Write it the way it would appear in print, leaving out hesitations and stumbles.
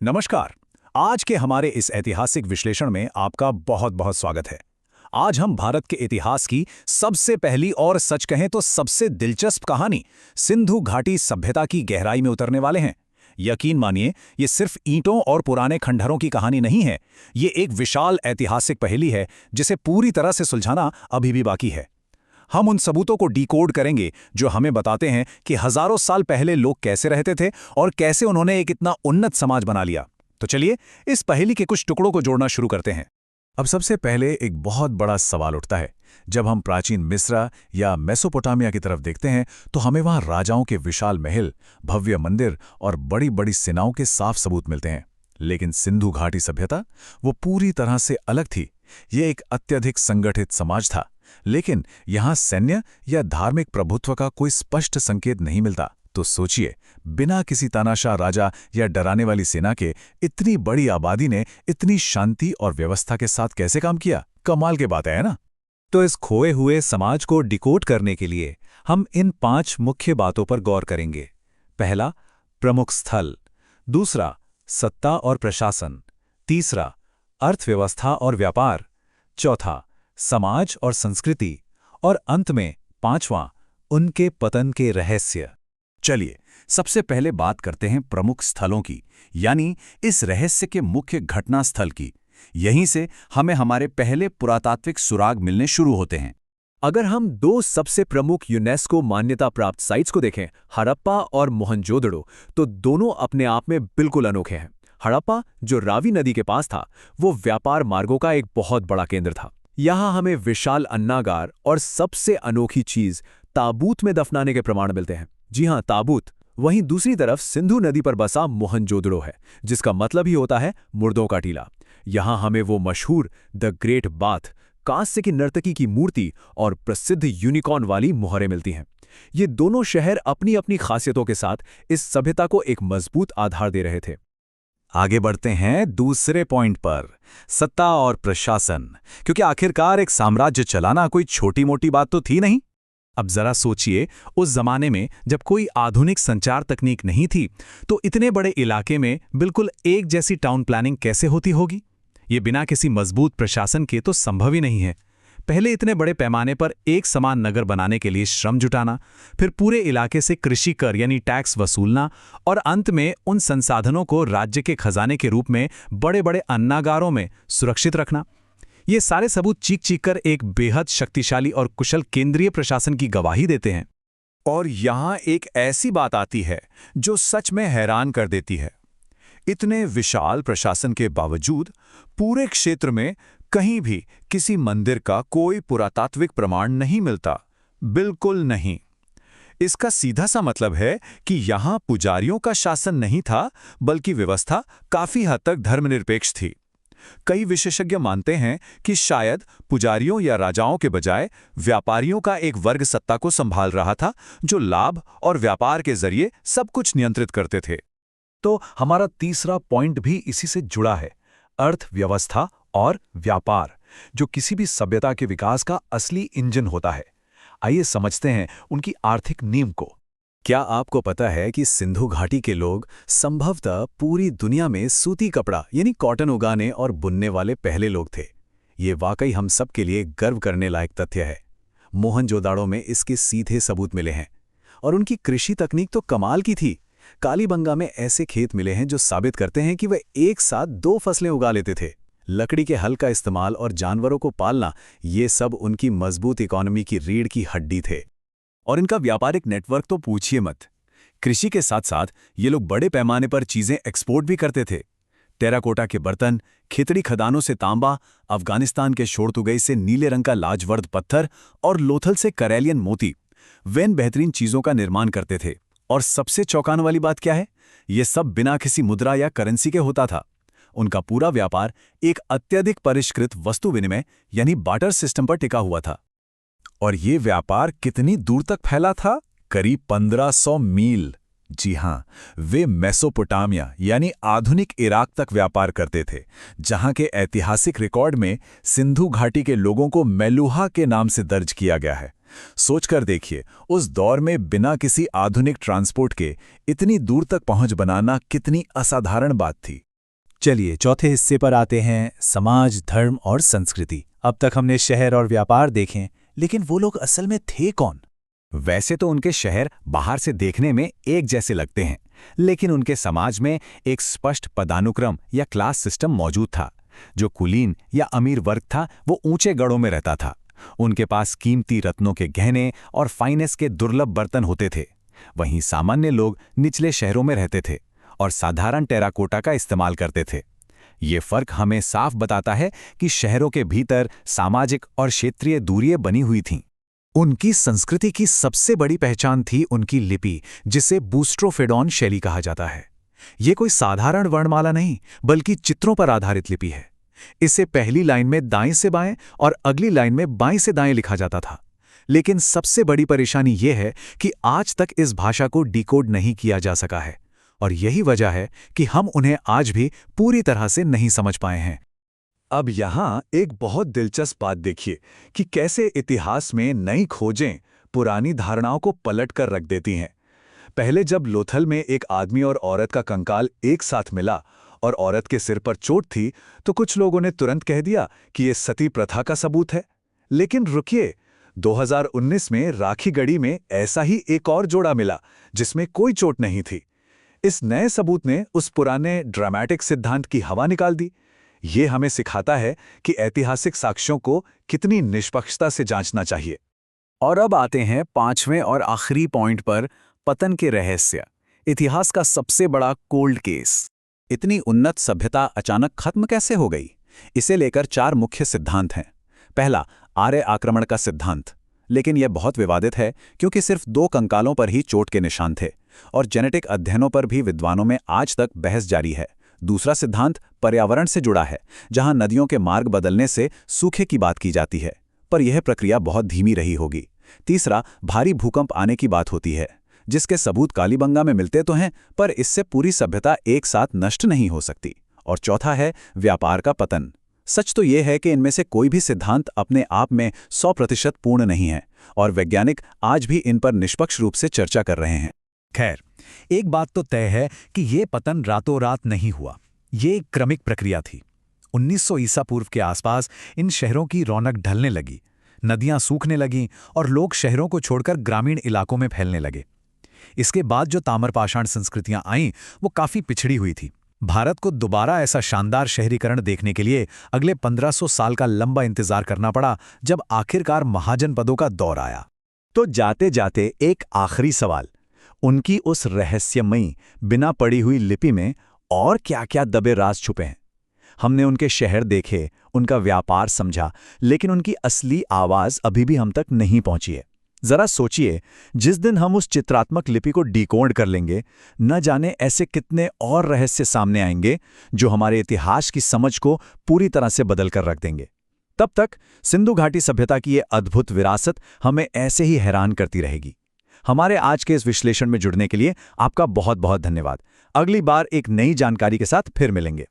नमस्कार। आज के हमारे इस ऐतिहासिक विश्लेषण में आपका बहुत बहुत स्वागत है। आज हम भारत के इतिहास की सबसे पहली और सच कहें तो सबसे दिलचस्प कहानी सिंधु घाटी सभ्यता की गहराई में उतरने वाले हैं। यकीन मानिए, ये सिर्फ ईंटों और पुराने खंडहरों की कहानी नहीं है। ये एक विशाल ऐतिहासिक पहेली है जिसे पूरी तरह से सुलझाना अभी भी बाकी है। हम उन सबूतों को डिकोड करेंगे जो हमें बताते हैं कि हजारों साल पहले लोग कैसे रहते थे और कैसे उन्होंने एक इतना उन्नत समाज बना लिया। तो चलिए इस पहेली के कुछ टुकड़ों को जोड़ना शुरू करते हैं। अब सबसे पहले एक बहुत बड़ा सवाल उठता है। जब हम प्राचीन मिस्र या मेसोपोटामिया की तरफ देखते हैं तो हमें वहां राजाओं के विशाल महल, भव्य मंदिर और बड़ी बड़ी सेनाओं के साफ सबूत मिलते हैं। लेकिन सिंधु घाटी सभ्यता वो पूरी तरह से अलग थी। ये एक अत्यधिक संगठित समाज था, लेकिन यहां सैन्य या धार्मिक प्रभुत्व का कोई स्पष्ट संकेत नहीं मिलता। तो सोचिए, बिना किसी तानाशाह राजा या डराने वाली सेना के इतनी बड़ी आबादी ने इतनी शांति और व्यवस्था के साथ कैसे काम किया? कमाल की बात है ना? तो इस खोए हुए समाज को डिकोड करने के लिए हम इन 5 मुख्य बातों पर गौर करेंगे। पहला, प्रमुख स्थल। दूसरा, सत्ता और प्रशासन। तीसरा, अर्थव्यवस्था और व्यापार। चौथा, समाज और संस्कृति। और अंत में 5वां, उनके पतन के रहस्य। चलिए सबसे पहले बात करते हैं प्रमुख स्थलों की, यानी इस रहस्य के मुख्य घटना स्थल की। यहीं से हमें हमारे पहले पुरातात्विक सुराग मिलने शुरू होते हैं। अगर हम 2 सबसे प्रमुख यूनेस्को मान्यता प्राप्त साइट्स को देखें, हड़प्पा और मोहनजोदड़ो, तो दोनों अपने आप में बिल्कुल अनोखे हैं। हड़प्पा, जो रावी नदी के पास था, वो व्यापार मार्गों का एक बहुत बड़ा केंद्र था। यहाँ हमें विशाल अन्नागार और सबसे अनोखी चीज, ताबूत में दफनाने के प्रमाण मिलते हैं। जी हाँ, ताबूत। वहीं दूसरी तरफ सिंधु नदी पर बसा मोहनजोदड़ो है, जिसका मतलब ही होता है मुर्दों का टीला। यहाँ हमें वो मशहूर द ग्रेट बाथ, कांस्य की नर्तकी की मूर्ति और प्रसिद्ध यूनिकॉर्न वाली मोहरें मिलती हैं। ये दोनों शहर अपनी अपनी खासियतों के साथ इस सभ्यता को एक मजबूत आधार दे रहे थे। आगे बढ़ते हैं दूसरे पॉइंट पर, सत्ता और प्रशासन। क्योंकि आखिरकार एक साम्राज्य चलाना कोई छोटी मोटी बात तो थी नहीं। अब जरा सोचिए, उस जमाने में जब कोई आधुनिक संचार तकनीक नहीं थी, तो इतने बड़े इलाके में बिल्कुल एक जैसी टाउन प्लानिंग कैसे होती होगी? ये बिना किसी मजबूत प्रशासन के तो संभव ही नहीं है। पहले इतने बड़े पैमाने पर एक समान नगर बनाने के लिए श्रम जुटाना, फिर पूरे इलाके से कृषि कर यानी टैक्स वसूलना, और अंत में उन संसाधनों को राज्य के खजाने के रूप में बड़े बड़े अन्नागारों में सुरक्षित रखना। ये सारे सबूत चीख चीख कर एक बेहद शक्तिशाली और कुशल केंद्रीय प्रशासन की गवाही देते हैं। और यहाँ एक ऐसी बात आती है जो सच में हैरान कर देती है। इतने विशाल प्रशासन के बावजूद पूरे क्षेत्र में कहीं भी किसी मंदिर का कोई पुरातात्विक प्रमाण नहीं मिलता। बिल्कुल नहीं। इसका सीधा सा मतलब है कि यहाँ पुजारियों का शासन नहीं था, बल्कि व्यवस्था काफी हद तक धर्मनिरपेक्ष थी। कई विशेषज्ञ मानते हैं कि शायद पुजारियों या राजाओं के बजाय व्यापारियों का एक वर्ग सत्ता को संभाल रहा था, जो लाभ और व्यापार के जरिए सब कुछ नियंत्रित करते थे। तो हमारा तीसरा पॉइंट भी इसी से जुड़ा है, अर्थव्यवस्था और व्यापार, जो किसी भी सभ्यता के विकास का असली इंजन होता है। आइए समझते हैं उनकी आर्थिक नींव को। क्या आपको पता है कि सिंधु घाटी के लोग संभवतः पूरी दुनिया में सूती कपड़ा यानी कॉटन उगाने और बुनने वाले पहले लोग थे? ये वाकई हम सब के लिए गर्व करने लायक तथ्य है। मोहनजोदाड़ो में इसके सीधे सबूत मिले हैं। और उनकी कृषि तकनीक तो कमाल की थी। कालीबंगा में ऐसे खेत मिले हैं जो साबित करते हैं कि वे एक साथ 2 फसलें उगा लेते थे। लकड़ी के हल का इस्तेमाल और जानवरों को पालना, ये सब उनकी मजबूत इकोनॉमी की रीढ़ की हड्डी थे। और इनका व्यापारिक नेटवर्क तो पूछिए मत। कृषि के साथ साथ ये लोग बड़े पैमाने पर चीजें एक्सपोर्ट भी करते थे। टेराकोटा के बर्तन, खितड़ी खदानों से तांबा, अफगानिस्तान के शोरतुगई से नीले रंग का लाजवर्द पत्थर और लोथल से करेलियन मोती, वे इन बेहतरीन चीजों का निर्माण करते थे। और सबसे चौंकाने वाली बात क्या है? ये सब बिना किसी मुद्रा या करेंसी के होता था। उनका पूरा व्यापार एक अत्यधिक परिष्कृत वस्तु विनिमय यानी बार्टर सिस्टम पर टिका हुआ था। और ये व्यापार कितनी दूर तक फैला था? करीब 1500 मील। जी हां, वे मेसोपोटामिया यानी आधुनिक इराक तक व्यापार करते थे, जहां के ऐतिहासिक रिकॉर्ड में सिंधु घाटी के लोगों को मेलुहा के नाम से दर्ज किया गया है। सोचकर देखिए, उस दौर में बिना किसी आधुनिक ट्रांसपोर्ट के इतनी दूर तक पहुंच बनाना कितनी असाधारण बात थी। चलिए चौथे हिस्से पर आते हैं, समाज, धर्म और संस्कृति। अब तक हमने शहर और व्यापार देखे, लेकिन वो लोग असल में थे कौन? वैसे तो उनके शहर बाहर से देखने में एक जैसे लगते हैं, लेकिन उनके समाज में एक स्पष्ट पदानुक्रम या क्लास सिस्टम मौजूद था। जो कुलीन या अमीर वर्ग था वो ऊंचे गढ़ों में रहता था। उनके पास कीमती रत्नों के गहने और फाइनेंस के दुर्लभ बर्तन होते थे। वहीं सामान्य लोग निचले शहरों में रहते थे और साधारण टेराकोटा का इस्तेमाल करते थे। ये फर्क हमें साफ बताता है कि शहरों के भीतर सामाजिक और क्षेत्रीय दूरियां बनी हुई थीं। उनकी संस्कृति की सबसे बड़ी पहचान थी उनकी लिपि, जिसे बूस्ट्रोफेडॉन शैली कहा जाता है। ये कोई साधारण वर्णमाला नहीं, बल्कि चित्रों पर आधारित लिपि है। इसे पहली लाइन में दाएं से बाएं और अगली लाइन में बाएं से दाएं लिखा जाता था। लेकिन सबसे बड़ी परेशानी यह है कि आज तक इस भाषा को डिकोड नहीं किया जा सका है, और यही वजह है कि हम उन्हें आज भी पूरी तरह से नहीं समझ पाए हैं। अब यहाँ एक बहुत दिलचस्प बात देखिए कि कैसे इतिहास में नई खोजें पुरानी धारणाओं को पलट कर रख देती हैं। पहले जब लोथल में एक आदमी और औरत का कंकाल एक साथ मिला और औरत के सिर पर चोट थी, तो कुछ लोगों ने तुरंत कह दिया कि ये सती प्रथा का सबूत है। लेकिन रुकिए, 2019 में राखीगढ़ी में ऐसा ही एक और जोड़ा मिला जिसमें कोई चोट नहीं थी। इस नए सबूत ने उस पुराने ड्रामेटिक सिद्धांत की हवा निकाल दी। ये हमें सिखाता है कि ऐतिहासिक साक्ष्यों को कितनी निष्पक्षता से जांचना चाहिए। और अब आते हैं पांचवें और आखिरी पॉइंट पर, पतन के रहस्य, इतिहास का सबसे बड़ा कोल्ड केस। इतनी उन्नत सभ्यता अचानक खत्म कैसे हो गई? इसे लेकर 4 मुख्य सिद्धांत हैं। पहला, आर्य आक्रमण का सिद्धांत, लेकिन यह बहुत विवादित है क्योंकि सिर्फ 2 कंकालों पर ही चोट के निशान थे और जेनेटिक अध्ययनों पर भी विद्वानों में आज तक बहस जारी है। दूसरा सिद्धांत पर्यावरण से जुड़ा है, जहां नदियों के मार्ग बदलने से सूखे की बात की जाती है, पर यह प्रक्रिया बहुत धीमी रही होगी। तीसरा, भारी भूकंप आने की बात होती है, जिसके सबूत कालीबंगा में मिलते तो हैं, पर इससे पूरी सभ्यता एक साथ नष्ट नहीं हो सकती। और चौथा है व्यापार का पतन। सच तो यह है कि इनमें से कोई भी सिद्धांत अपने आप में 100% पूर्ण नहीं है, और वैज्ञानिक आज भी इन पर निष्पक्ष रूप से चर्चा कर रहे हैं। खैर, एक बात तो तय है कि ये पतन रातों रात नहीं हुआ। ये एक क्रमिक प्रक्रिया थी। 1900 ईसा पूर्व के आसपास इन शहरों की रौनक ढलने लगी, नदियां सूखने लगीं और लोग शहरों को छोड़कर ग्रामीण इलाकों में फैलने लगे। इसके बाद जो ताम्रपाषाण संस्कृतियां आईं, वो काफी पिछड़ी हुई थी। भारत को दोबारा ऐसा शानदार शहरीकरण देखने के लिए अगले 1500 साल का लंबा इंतजार करना पड़ा, जब आखिरकार महाजनपदों का दौर आया। तो जाते जाते एक आखिरी सवाल, उनकी उस रहस्यमयी बिना पढ़ी हुई लिपि में और क्या-क्या दबे राज छुपे हैं? हमने उनके शहर देखे, उनका व्यापार समझा, लेकिन उनकी असली आवाज अभी भी हम तक नहीं पहुंची है। जरा सोचिए, जिस दिन हम उस चित्रात्मक लिपि को डिकोड कर लेंगे, न जाने ऐसे कितने और रहस्य सामने आएंगे जो हमारे इतिहास की समझ को पूरी तरह से बदल कर रख देंगे। तब तक सिंधु घाटी सभ्यता की ये अद्भुत विरासत हमें ऐसे ही हैरान करती रहेगी। हमारे आज के इस विश्लेषण में जुड़ने के लिए आपका बहुत बहुत धन्यवाद। अगली बार एक नई जानकारी के साथ फिर मिलेंगे।